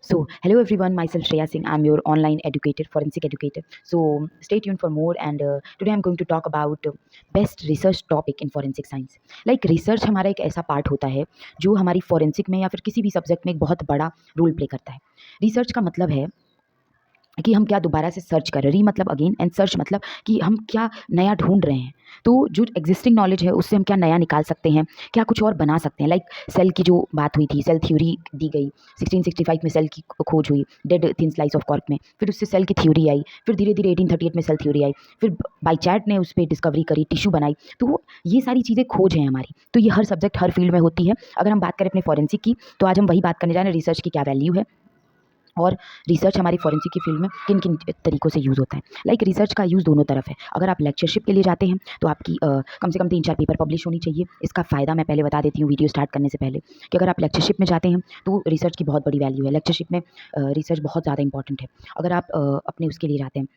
So, hello everyone, myself Shreya Singh. I'm your online educator, forensic educator. So, stay tuned for more. And today I'm going to talk about best research topic in forensic science. Like research हमारा एक ऐसा part होता है जो हमारी forensic में या फिर किसी भी सब्जेक्ट में एक बहुत बड़ा रोल प्ले करता है। रिसर्च का मतलब है कि हम क्या दोबारा से सर्च कर रहे हैं, री मतलब अगेन एंड सर्च मतलब कि हम क्या नया ढूंढ रहे हैं। तो जो एग्जिस्टिंग नॉलेज है उससे हम क्या नया निकाल सकते हैं, क्या कुछ और बना सकते हैं। लाइक सेल की जो बात हुई थी, सेल थ्योरी दी गई 1665 में, सेल की खोज हुई dead thin slice of cork में, फिर उससे सेल की थ्योरी आई, फिर धीरे धीरे 1838 में सेल थ्योरी आई, फिर बाइचैट ने उस पर डिस्कवरी करी, टिश्यू बनाई। तो ये सारी चीज़ें खोज हैं हमारी। तो ये हर सब्जेक्ट हर फील्ड में होती है। अगर हम बात करें अपने फॉरेंसिक की, तो आज हम वही बात करने जा रहे हैं, रिसर्च की क्या वैल्यू है और रिसर्च हमारी फॉरेंसिक की फील्ड में किन किन तरीकों से यूज़ होता है। लाइक रिसर्च का यूज़ दोनों तरफ है। अगर आप लेक्चरशिप के लिए जाते हैं तो आपकी कम से कम 3-4 पेपर पब्लिश होनी चाहिए। इसका फ़ायदा मैं पहले बता देती हूँ वीडियो स्टार्ट करने से पहले, कि अगर आप लेक्चरशिप में जाते हैं तो रिसर्च की बहुत बड़ी वैल्यू है। लेक्चरशिप में रिसर्च बहुत ज़्यादा इंपॉर्टेंट है। अगर आप अपने उसके लिए जाते हैं,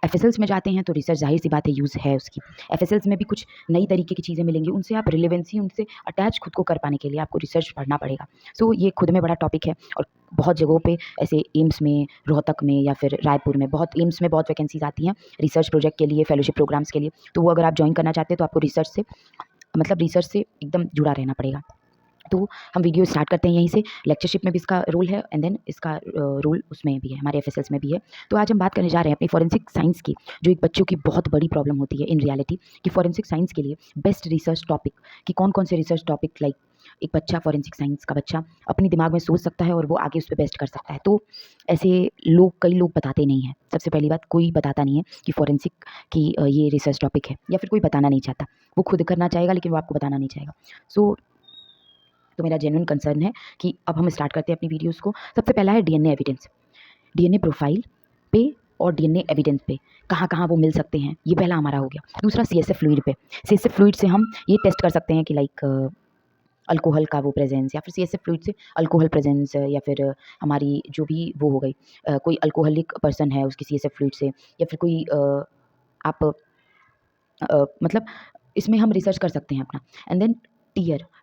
एफएसएल्स में जाते हैं, तो रिसर्च ज़ाहिर सी बात है यूज़ है उसकी। एफएसएल्स में भी कुछ नई तरीके की चीज़ें मिलेंगी, उनसे आप रिलेवेंसी, उनसे अटैच खुद को कर पाने के लिए आपको रिसर्च पढ़ना पड़ेगा। सो ये खुद में बड़ा टॉपिक है। और बहुत जगहों पे ऐसे एम्स में, रोहतक में या फिर रायपुर में, बहुत एम्स में बहुत वैकेंसीज आती हैं रिसर्च प्रोजेक्ट के लिए, फेलोशिप प्रोग्राम्स के लिए। तो वो अगर आप ज्वाइन करना चाहते हैं तो आपको रिसर्च से एकदम जुड़ा रहना पड़ेगा। तो हम वीडियो स्टार्ट करते हैं यहीं से। लेक्चरशिप में भी इसका रोल है एंड देन इसका रोल उसमें भी है, हमारे एफएसएल्स में भी है। तो आज हम बात करने जा रहे हैं अपनी फॉरेंसिक साइंस की, जो एक बच्चों की बहुत बड़ी प्रॉब्लम होती है इन रियलिटी, कि फॉरेंसिक साइंस के लिए बेस्ट रिसर्च टॉपिक कि कौन कौन से रिसर्च टॉपिक, लाइक एक बच्चा, फॉरेंसिक साइंस का बच्चा अपने दिमाग में सोच सकता है और वो आगे उस पर बेस्ट कर सकता है। तो ऐसे कई लोग बताते नहीं हैं। सबसे पहली बात, कोई बताता नहीं है कि फॉरेंसिक की ये रिसर्च टॉपिक है, या फिर कोई बताना नहीं चाहता। वो खुद करना चाहेगा लेकिन वो आपको बताना नहीं चाहेगा। सो तो मेरा जेन्युइन कंसर्न है कि अब हम स्टार्ट करते हैं अपनी वीडियोस को। सबसे पहला है डीएनए एविडेंस। डीएनए प्रोफाइल पे और डीएनए एविडेंस पे कहाँ कहाँ वो मिल सकते हैं, ये पहला हमारा हो गया। दूसरा सीएसएफ फ्लूइड पे। सीएसएफ फ्लूइड से हम ये टेस्ट कर सकते हैं कि लाइक अल्कोहल का वो प्रेजेंस, या फिर सीएसएफ फ्लूइड से अल्कोहल प्रेजेंस, या फिर हमारी जो भी वो हो गई, कोई अल्कोहलिक पर्सन है उसकी सीएसएफ फ्लूइड से, या फिर कोई आप मतलब इसमें हम रिसर्च कर सकते हैं अपना। एंड देन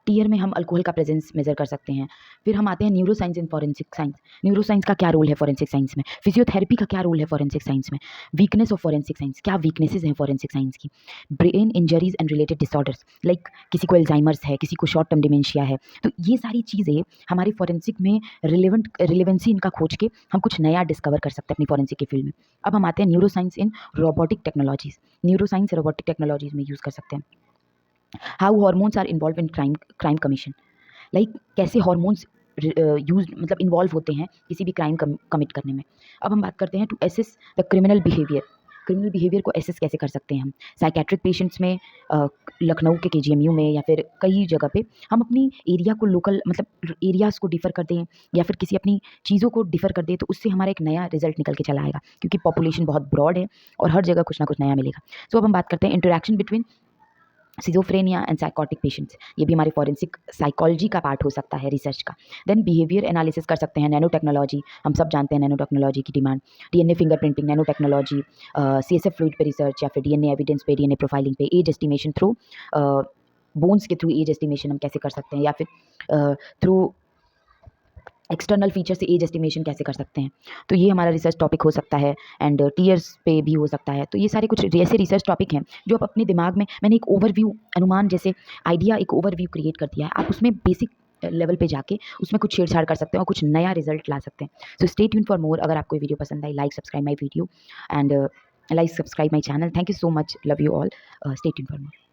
टीयर में हम अल्कोहल का प्रेजेंस मेजर कर सकते हैं। फिर हम आते हैं neuroscience in forensic science. Neuro science का क्या रोल है फॉरेंसिक साइंस में, फिजियोथेरेपी का क्या रोल है फॉरेंसिक साइंस में, वीकनेस ऑफ फॉरेंसिक साइंस, क्या वीकनेसेस हैं फॉरेंसिक साइंस की, brain injuries and related disorders, like किसी को एल्जाइमर्स है, किसी को शॉर्ट टर्म डिमेंशिया है। तो ये सारी चीज़ें हमारी फॉरेंसिक में रिलेवेंसी इनका खोज के हम कुछ नया डिस्कवर कर सकते हैं अपनी फॉरेंसिक की फील्ड में। अब हम आते हैं neuroscience in robotic technologies. Neuroscience robotic technologies में यूज़ कर सकते हैं। How hormones are involve in crime commission, like कैसे हॉर्मोन्स यूज मतलब इन्वॉल्व होते हैं किसी भी क्राइम कमिट करने में। अब हम बात करते हैं to assess the criminal behaviour. Criminal behaviour को एसेस कैसे कर सकते हैं हम साइकेट्रिक पेशेंट्स में, लखनऊ के केजीएमयू में, या फिर कई जगह पे हम अपनी एरिया को लोकल मतलब एरियाज़ को डिफ़र कर दें, या फिर किसी अपनी चीज़ों को डिफ़र कर दें, तो उससे हमारा एक नया रिजल्ट निकल के चला आएगा, क्योंकि पॉपुलेशन बहुत ब्रॉड है और हर जगह कुछ ना कुछ नया मिलेगा। सो अब हम बात करते हैं interaction between schizophrenia and psychotic patients. ये भी हमारी फॉरेंसिक साइकोलॉजी का पार्ट हो सकता है रिसर्च का। देन बिहेवियर एनालिसिस कर सकते हैं, नैनो टेक्नोलॉजी, हम सब जानते हैं नैनो टेक्नोलॉजी की demand. DNA fingerprinting, nano technology, CSF fluid पे रिसर्च, या फिर डीएनए एविडेंस पे, डीएनए प्रोफाइलिंग पे, एज एस्टिमेशन थ्रू बोन्स के थ्रू एज एस्टिमेशन हम कैसे कर सकते हैं, या फिर थ्रू एक्सटर्नल फीचर से एज एस्टिमेशन कैसे कर सकते हैं। तो ये हमारा रिसर्च टॉपिक हो सकता है। एंड टीयर्स पे भी हो सकता है। तो ये सारे कुछ ऐसे रिसर्च टॉपिक हैं जो आप अपने दिमाग में, मैंने एक ओवरव्यू, अनुमान जैसे आइडिया, एक ओवरव्यू क्रिएट कर दिया है, आप उसमें बेसिक लेवल पे जाके उसमें कुछ छेड़छाड़ कर सकते हैं और कुछ नया रिजल्ट ला सकते हैं। So stay tune for more. अगर आपको वीडियो पसंद आई, like subscribe my video and like subscribe my channel. Thank you so much, love you all, stay tune for more.